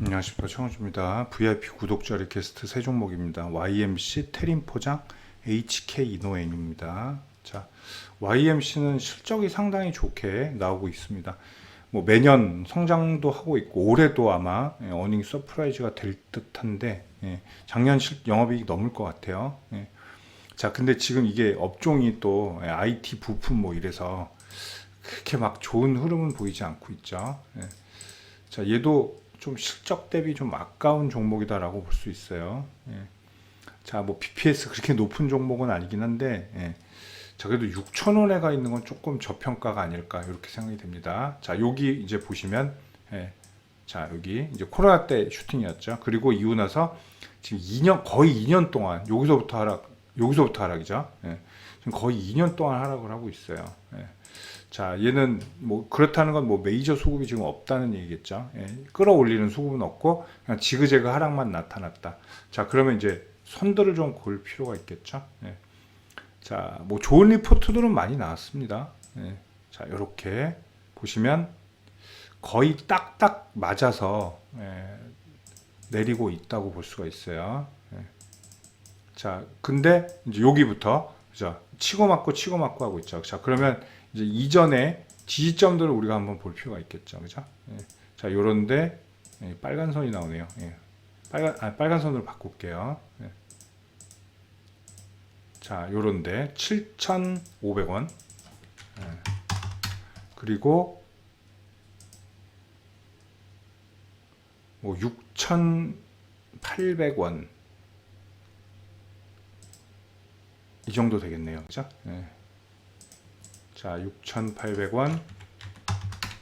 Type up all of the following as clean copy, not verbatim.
안녕하십니까, 청호주입니다. VIP 구독자 리퀘스트 세 종목입니다. YMC, 테림포장, HK 이노엔입니다. 자, YMC는 실적이 상당히 좋게 나오고 있습니다. 뭐 매년 성장도 하고 있고 올해도 아마 어닝 서프라이즈가 될 듯한데 작년 영업이익 넘을 것 같아요. 자, 근데 지금 이게 업종이 또 IT 부품 뭐 이래서 그렇게 막 좋은 흐름은 보이지 않고 있죠. 자, 얘도 좀 실적 대비 좀 아까운 종목이다라고 볼 수 있어요. 자, 뭐 BPS 그렇게 높은 종목은 아니긴 한데, 자, 그래도 6,000원에 가 있는 건 조금 저평가가 아닐까 이렇게 생각이 됩니다. 자, 여기 이제 보시면, 자, 여기 이제 코로나 때 슈팅이었죠. 그리고 이후 나서 지금 2년 거의 2년 동안 여기서부터 하락이죠. 지금 거의 2년 동안 하락을 하고 있어요. 자, 얘는 뭐 그렇다는 건 뭐 메이저 수급이 지금 없다는 얘기겠죠. 끌어올리는 수급은 없고 그냥 지그재그 하락만 나타났다. 자, 그러면 이제 손들을 좀 볼 필요가 있겠죠. 자, 뭐 좋은 리포트들은 많이 나왔습니다. 자, 이렇게 보시면 거의 딱딱 맞아서 내리고 있다고 볼 수가 있어요. 자, 근데 이제 여기부터 그죠? 치고 맞고 하고 있죠. 자, 그러면 이제 이전에 지지점들을 우리가 한번 볼 필요가 있겠죠. 그죠? 자, 요런데 빨간 선이 나오네요. 빨간 선으로 바꿀게요. 자, 요런데 7,500원. 그리고 뭐 6,800원. 이 정도 되겠네요. 그죠? 자, 6,800원.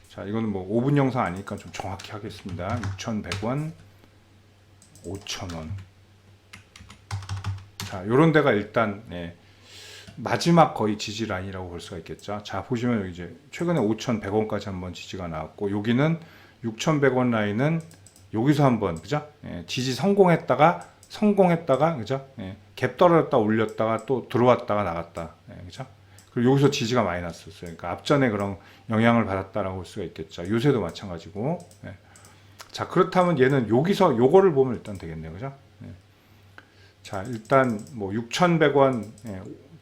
자, 이거는 뭐 5분 영상 아니니까 좀 정확히 하겠습니다. 6,100원, 5,000원. 자, 요런 데가 일단 마지막 거의 지지 라인이라고 볼 수가 있겠죠. 자, 보시면 여기 이제 최근에 5,100원까지 한번 지지가 나왔고, 여기는 6,100원 라인은 여기서 한번 그죠? 지지 성공했다가 그죠? 갭 떨어졌다 올렸다가 또 들어왔다가 나갔다. 그죠? 그리고 여기서 지지가 많이 났었어요. 그러니까 앞전에 그런 영향을 받았다라고 볼 수가 있겠죠. 요새도 마찬가지고. 자, 그렇다면 얘는 여기서 요거를 보면 일단 되겠네요. 그죠? 자, 일단 뭐 6,100원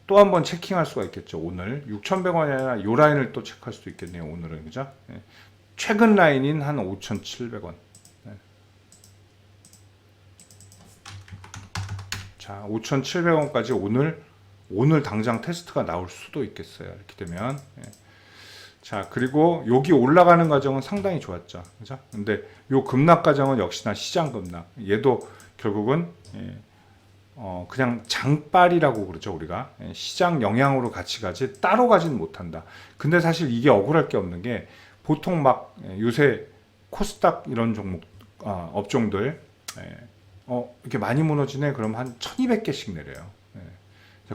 또 한번 체킹할 수가 있겠죠. 오늘 6,100원이 아니라 요 라인을 또 체크할 수도 있겠네요. 오늘은 그죠? 최근 라인인 한 5,700원. 자, 5,700원까지 오늘 당장 테스트가 나올 수도 있겠어요. 이렇게 되면. 자, 그리고 여기 올라가는 과정은 상당히 좋았죠. 그죠? 근데 요 급락 과정은 역시나 시장 급락. 얘도 결국은 그냥 장빨이라고 그러죠, 우리가. 시장 영향으로 같이 가지 따로 가지는 못한다. 근데 사실 이게 억울할 게 없는 게 보통 막 요새 코스닥 이런 종목 업종들 이렇게 많이 무너지네. 그럼 한 1,200개씩 내려요.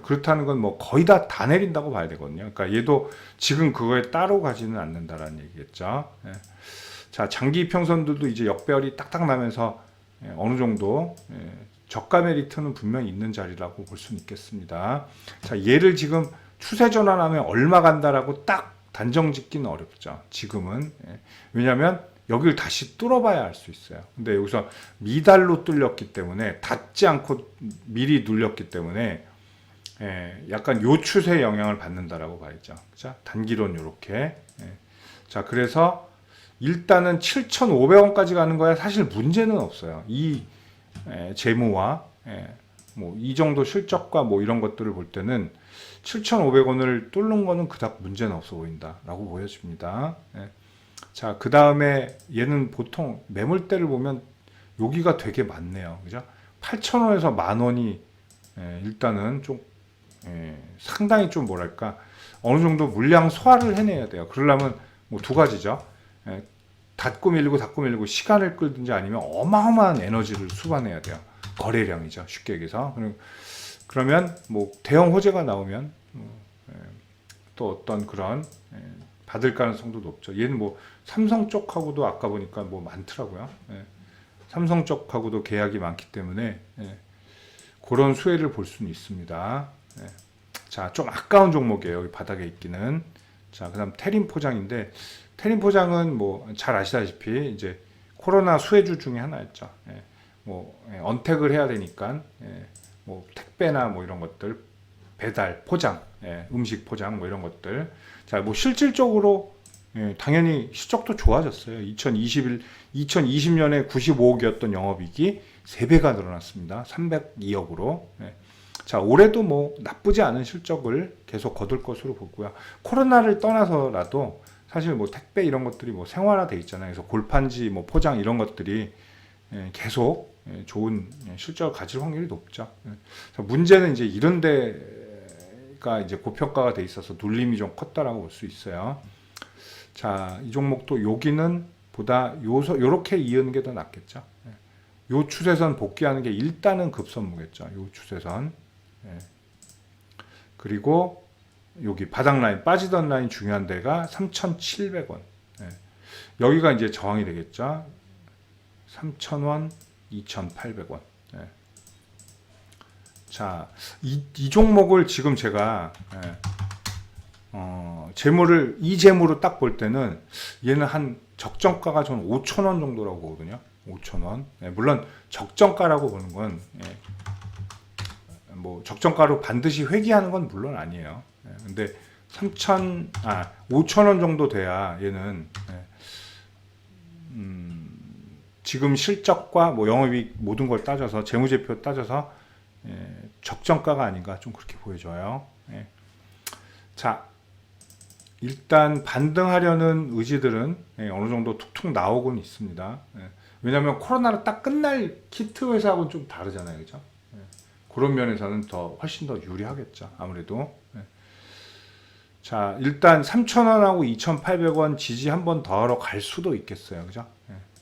그렇다는 건 뭐 거의 다 내린다고 봐야 되거든요. 그러니까 얘도 지금 그거에 따로 가지는 않는다라는 얘기겠죠. 자, 장기 이평선들도 이제 역배열이 딱딱 나면서 어느 정도 저가 메리트는 분명히 있는 자리라고 볼 수는 있겠습니다. 자, 얘를 지금 추세 전환하면 얼마 간다라고 딱 단정 짓기는 어렵죠. 지금은. 왜냐하면 여기를 다시 뚫어봐야 알 수 있어요. 근데 여기서 미달로 뚫렸기 때문에 닿지 않고 미리 눌렸기 때문에 약간 요 추세에 영향을 받는다라고 봐야죠. 그죠? 단기론 요렇게. 자, 그래서 일단은 7,500원까지 가는 거야 사실 문제는 없어요. 이 재무와 뭐 이 정도 실적과 뭐 이런 것들을 볼 때는 7,500원을 뚫는 거는 그닥 문제는 없어 보인다라고 보여집니다. 자, 그 다음에 얘는 보통 매물대를 보면 여기가 되게 많네요. 그죠? 8,000원에서 10,000원이 일단은 좀 상당히 좀 뭐랄까 어느 정도 물량 소화를 해내야 돼요. 그러려면 뭐 두 가지죠. 닫고 밀리고 시간을 끌든지 아니면 어마어마한 에너지를 수반해야 돼요. 거래량이죠. 쉽게 얘기해서. 그러면 뭐 대형 호재가 나오면 또 어떤 그런 받을 가능성도 높죠. 얘는 뭐 삼성 쪽하고도 아까 보니까 뭐 많더라고요. 삼성 쪽하고도 계약이 많기 때문에 그런 수혜를 볼 수는 있습니다. 자, 좀 아까운 종목이에요. 여기 바닥에 있기는. 자, 그다음 테림 포장인데 테림 포장은 뭐 잘 아시다시피 이제 코로나 수혜주 중에 하나였죠. 언택을 해야 되니까 뭐 택배나 뭐 이런 것들, 배달, 포장, 음식 포장 뭐 이런 것들. 자, 뭐 실질적으로 당연히 실적도 좋아졌어요. 2020년에 95억이었던 영업이익이 3배가 늘어났습니다. 302억으로. 자, 올해도 뭐 나쁘지 않은 실적을 계속 거둘 것으로 보고요. 코로나를 떠나서라도 사실 뭐 택배 이런 것들이 뭐 생활화돼 있잖아요. 그래서 골판지, 뭐 포장 이런 것들이 계속 좋은 실적을 가질 확률이 높죠. 자, 문제는 이제 이런 데가 이제 고평가가 돼 있어서 눌림이 좀 컸다라고 볼 수 있어요. 자, 이 종목도 여기는 보다 요렇게 이은 게 더 낫겠죠. 요 추세선 복귀하는 게 일단은 급선무겠죠. 요 추세선. 그리고 여기 바닥 라인, 빠지던 라인 중요한 데가 3,700원. 여기가 이제 저항이 되겠죠. 3,000원, 2,800원. 자, 이 종목을 지금 제가 이 재무로 딱 볼 때는 얘는 한 적정가가 저는 5,000원 정도라고 보거든요. 5,000원. 물론 적정가라고 보는 건 뭐 적정가로 반드시 회귀하는 건 물론 아니에요. 근데 5,000원 정도 돼야 얘는 지금 실적과 뭐 영업이익 모든 걸 따져서 재무제표 따져서 적정가가 아닌가 좀 그렇게 보여져요. 자, 일단 반등하려는 의지들은 어느 정도 툭툭 나오곤 있습니다. 왜냐하면 코로나를 딱 끝날 키트 회사하고는 좀 다르잖아요, 그죠? 그런 면에서는 훨씬 더 유리하겠죠, 아무래도. 자, 일단 3,000원하고 2,800원 지지 한 번 더 하러 갈 수도 있겠어요, 그죠?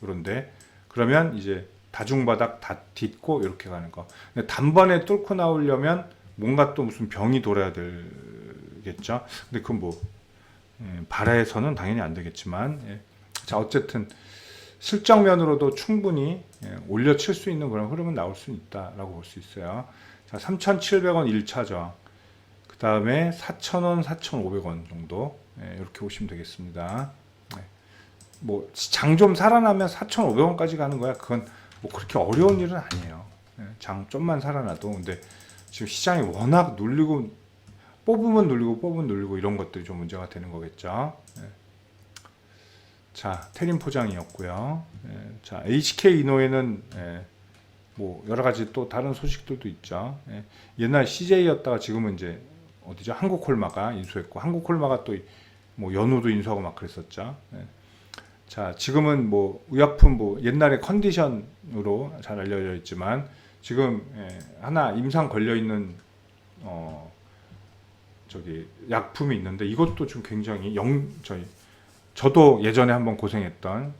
그런데 그러면 이제 다중바닥 다 딛고 이렇게 가는 거. 근데 단번에 뚫고 나오려면 뭔가 또 무슨 병이 돌아야 되겠죠. 근데 그건 뭐 발해서는 당연히 안 되겠지만, 자, 어쨌든 실적면으로도 충분히 올려칠 수 있는 그런 흐름은 나올 수 있다라고 볼 수 있어요. 자, 3,700원 1차 저항, 그 다음에 4,000원, 4,500원 정도 이렇게 보시면 되겠습니다. 뭐 장 좀 살아나면 4,500원까지 가는 거야. 그건 뭐 그렇게 어려운 일은 아니에요. 장 좀만 살아나도. 근데 지금 시장이 워낙 눌리고 뽑으면 눌리고 이런 것들이 좀 문제가 되는 거겠죠. 자, 테린 포장이었고요. 자, HK 이노에는 뭐 여러 가지 또 다른 소식들도 있죠. 옛날 CJ였다가 지금은 이제 어디죠? 한국콜마가 인수했고, 한국콜마가 또 뭐 연우도 인수하고 막 그랬었죠. 자, 지금은 뭐 의약품 뭐 옛날에 컨디션으로 잘 알려져 있지만 지금 하나 임상 걸려 있는 저기 약품이 있는데 이것도 좀 굉장히 저도 예전에 한번 고생했던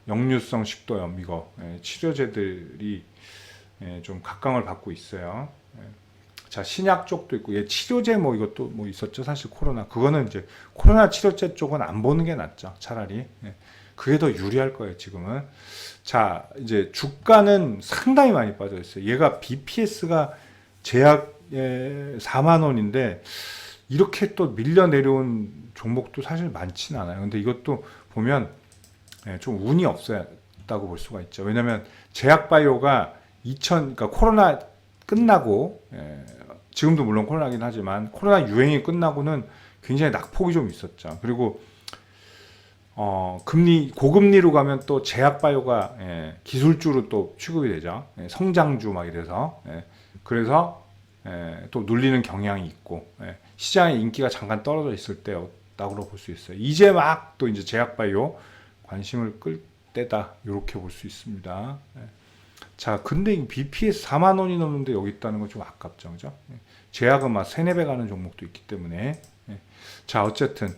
역류성 식도염 이거 치료제들이 좀 각광을 받고 있어요. 자, 신약 쪽도 있고 치료제 뭐 이것도 뭐 있었죠. 사실 코로나 그거는 이제 코로나 치료제 쪽은 안 보는 게 낫죠. 차라리 그게 더 유리할 거예요. 지금은. 자, 이제 주가는 상당히 많이 빠져 있어요. 얘가 BPS가 제약에 4만 원인데 이렇게 또 밀려 내려온 종목도 사실 많지는 않아요. 근데 이것도 보면 좀 운이 없었다고 볼 수가 있죠. 왜냐하면 제약바이오가 그러니까 코로나 끝나고 지금도 물론 코로나긴 하지만 코로나 유행이 끝나고는 굉장히 낙폭이 좀 있었죠. 그리고 고금리로 가면 또 제약바이오가 기술주로 또 취급이 되죠. 성장주 막 이래서 그래서 또 눌리는 경향이 있고 시장의 인기가 잠깐 떨어져 있을 때였다고 볼 수 있어요. 이제 막 또 이제 제약바이오 관심을 끌 때다 이렇게 볼 수 있습니다. 자, 근데 이 BPS 4만 원이 넘는데 여기 있다는 건 좀 아깝죠, 그죠? 제약은 막 3, 4배 가는 종목도 있기 때문에. 자, 어쨌든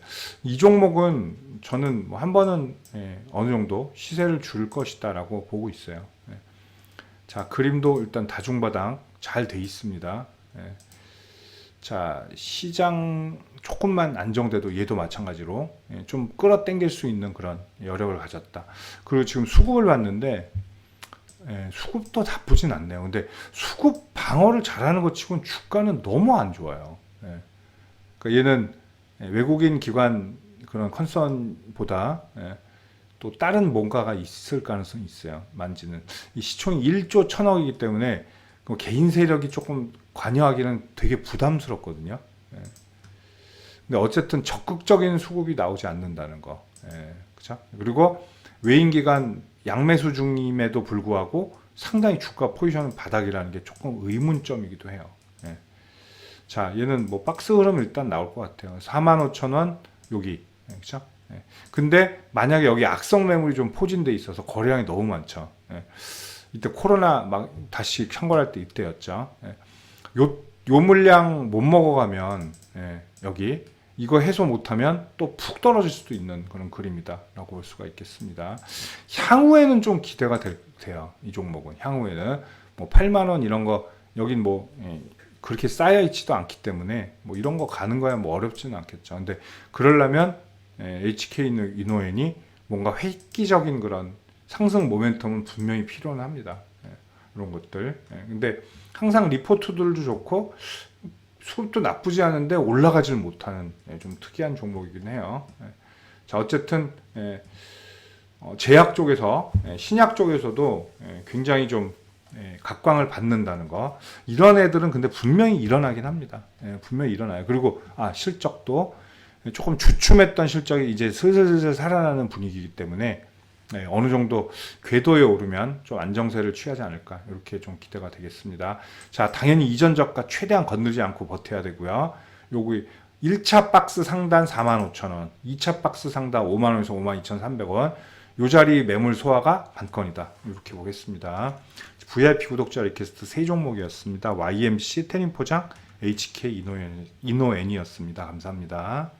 이 종목은 저는 뭐 한 번은 어느 정도 시세를 줄 것이다라고 보고 있어요. 자, 그림도 일단 다중바닥 잘 돼 있습니다. 자, 시장 조금만 안정돼도 얘도 마찬가지로 좀 끌어당길 수 있는 그런 여력을 가졌다. 그리고 지금 수급을 봤는데 수급도 나쁘진 않네요. 근데 수급 방어를 잘하는 것 치고는 주가는 너무 안 좋아요. 그러니까 얘는 외국인 기관 그런 컨선보다 또 다른 뭔가가 있을 가능성이 있어요. 만지는 이 시총이 1조 1천억이기 때문에 그 개인 세력이 조금 관여하기는 되게 부담스럽거든요. 예. 근데 어쨌든 적극적인 수급이 나오지 않는다는 거, 예, 그죠? 그리고 외인 기관 양매수 중임에도 불구하고 상당히 주가 포지션은 바닥이라는 게 조금 의문점이기도 해요. 예. 자, 얘는 뭐 박스 흐름 일단 나올 것 같아요. 45,000원 여기, 예, 그죠? 예. 근데 만약에 여기 악성 매물이 좀 포진돼 있어서 거래량이 너무 많죠. 예. 이때 코로나 막 다시 창궐할 때 이때였죠. 예. 요 물량 못 먹어가면, 예, 여기 이거 해소 못하면 또 푹 떨어질 수도 있는 그런 그림이다라고 볼 수가 있겠습니다. 향후에는 좀 기대가 돼요. 이 종목은 향후에는 뭐 8만 원 이런 거 여긴 뭐, 예, 그렇게 쌓여 있지도 않기 때문에 뭐 이런 거 가는 거야 뭐 어렵지는 않겠죠. 근데 그러려면, 예, HK 이노엔이 뭔가 획기적인 그런 상승 모멘텀은 분명히 필요는 합니다. 예, 이런 것들. 예, 근데 항상 리포트들도 좋고 수급도 나쁘지 않은데 올라가지를 못하는, 예, 좀 특이한 종목이긴 해요. 예. 자, 어쨌든, 예, 제약 쪽에서, 예, 신약 쪽에서도, 예, 굉장히 좀, 예, 각광을 받는다는 거. 이런 애들은 근데 분명히 일어나긴 합니다. 예, 분명히 일어나요. 그리고 실적도 조금 주춤했던 실적이 이제 슬슬 살아나는 분위기이기 때문에, 네, 어느 정도 궤도에 오르면 좀 안정세를 취하지 않을까 이렇게 좀 기대가 되겠습니다. 자, 당연히 이전 저가 최대한 건들지 않고 버텨야 되고요. 요기 1차 박스 상단 45,000원, 2차 박스 상단 5만원에서 52,300원, 요 자리 매물 소화가 관건이다 이렇게 보겠습니다. VIP 구독자 리퀘스트 세 종목이었습니다. YMC, 태닝포장, HK 이노엔이었습니다. 감사합니다.